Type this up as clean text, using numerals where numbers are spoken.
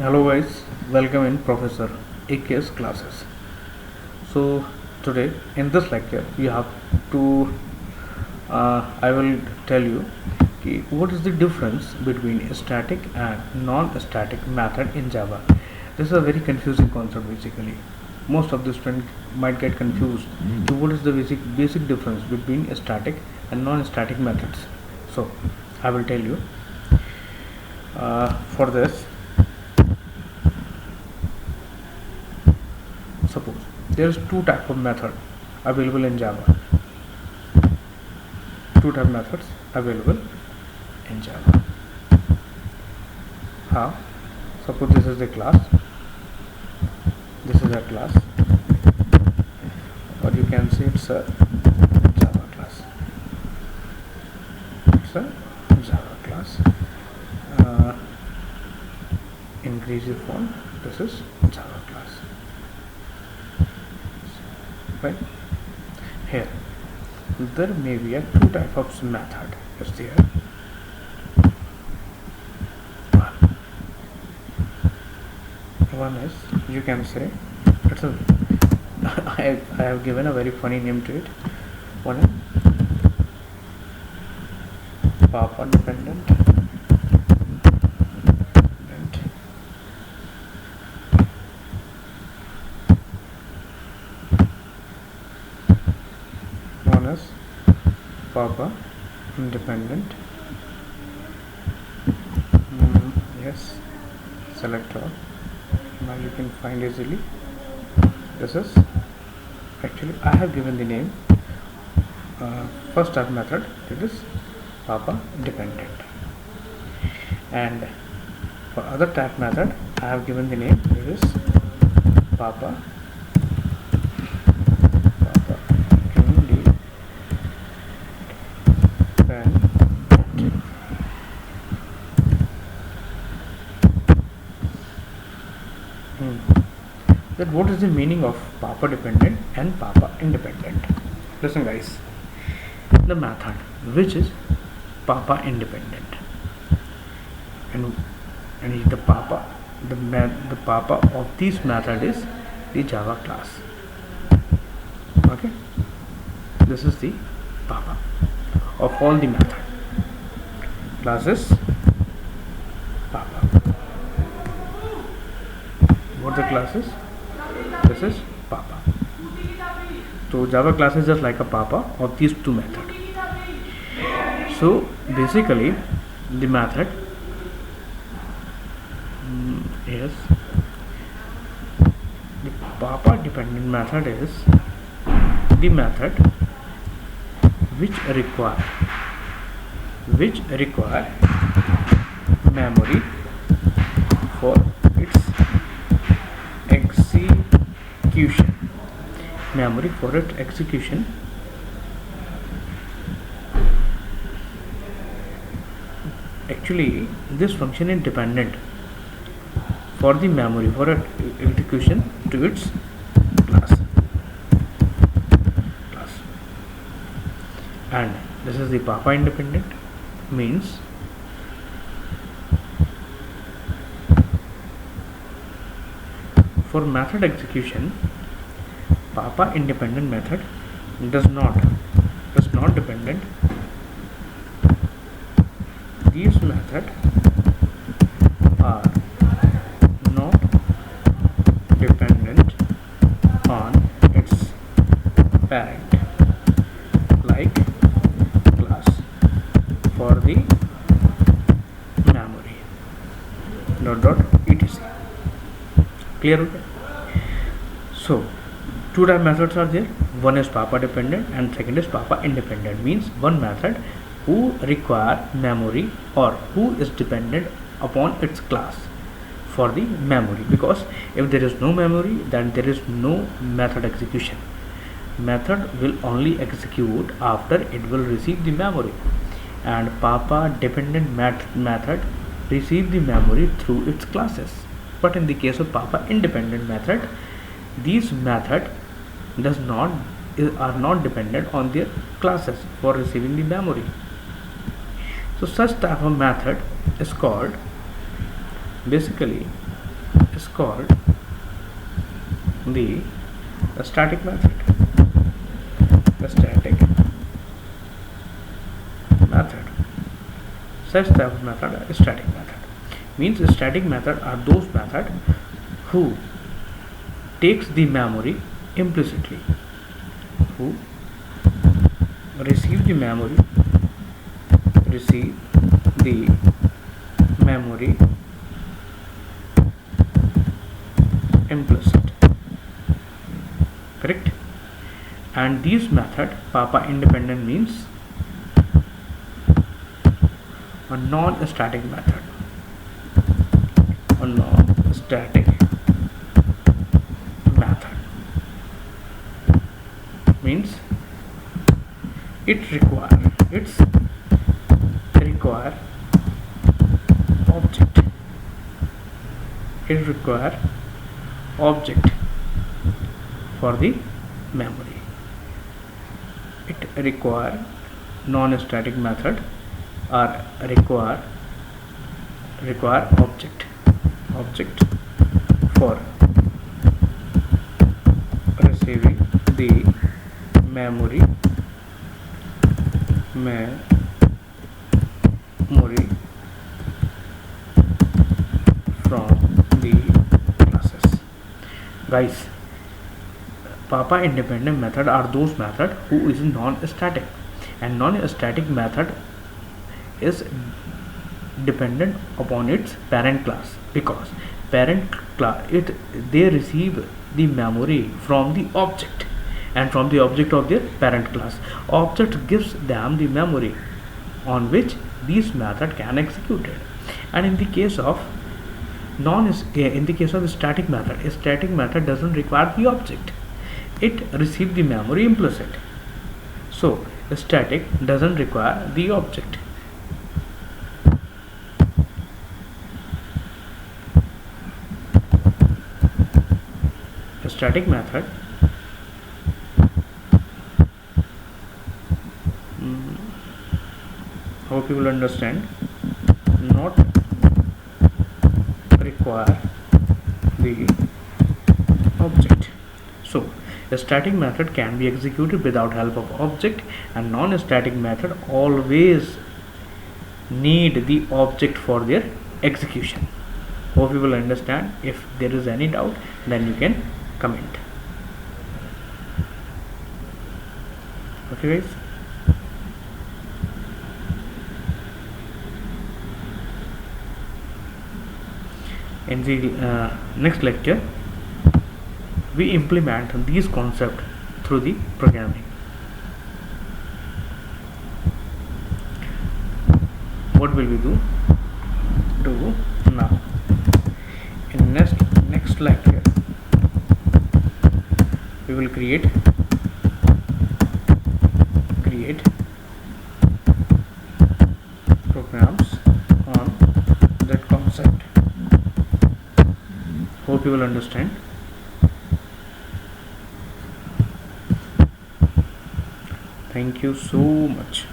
Hello guys, welcome in Professor AK's classes. So today in this lecture you have to I will tell you what is the difference between a static and non-static method in Java. This is a very confusing concept basically. Most of the students might get confused. So what is the basic difference between a static and non-static methods? So I will tell you. For this, suppose there is two type of method available in Java. Two type methods available in Java. How? Suppose this is the class. This is a class, or you can say it's a Java class. It's a Java class. Increase your font. This is Java class. Right here there may be a two type of method is there. One is, you can say, it's a I have given a very funny name to it. One is Papa dependent, one is Papa independent. Yes, select all. Now you can find easily. This is actually I have given the name first type method. It is Papa dependent, and for other type method I have given the name. It is Papa independent. That what is the meaning of Papa dependent and Papa independent? Listen guys, the method which is Papa independent and the Papa of this method is the Java class. Okay, this is the Papa of all the method classes. Papa. What the classes? This is Papa. So Java class is just like a Papa of these two methods. So basically the method is the Papa dependent method is the method which require memory for its execution. Memory for its execution. Actually, this function is dependent for the memory for its execution to its class. And this is the Papa independent, means for method execution, Papa independent method does not dependent. These methods are not dependent on its parent, like class for the memory etc. Clear? Okay. So two type methods are there. One is Papa dependent and second is Papa independent, means one method who require memory or who is dependent upon its class for the memory, because if there is no memory then there is no method execution. Method will only execute after it will receive the memory, and Papa dependent method receive the memory through its classes. But in the case of Papa independent method, these method are not dependent on their classes for receiving the memory. So such type of method is called basically is called the static method. The static method. Such type of method are static method. Means static method are those method who takes the memory implicitly, who receive the memory implicit, correct? And these method papa independent means a non-static method. A non-static method means it require object. It require object for the memory. It require non-static method or require object for receiving the memory from the classes. Guys, papa independent method are those method who is non-static, and non-static method is dependent upon its parent class, because parent class they receive the memory from the object, and from the object of their parent class. Object gives them the memory on which these method can executed. And in the case of static method, a static method doesn't require the object. It receives the memory implicit. So static doesn't require the object. A static method hope you will understand, not require the object. So a static method can be executed without help of object, and non-static method always need the object for their execution. Hope you will understand. If there is any doubt, then you can comment. Okay guys. In the next lecture, we implement these concepts through the programming. What will we do now? In next lecture, we will create programs on that concept. Hope you will understand. Thank you so much.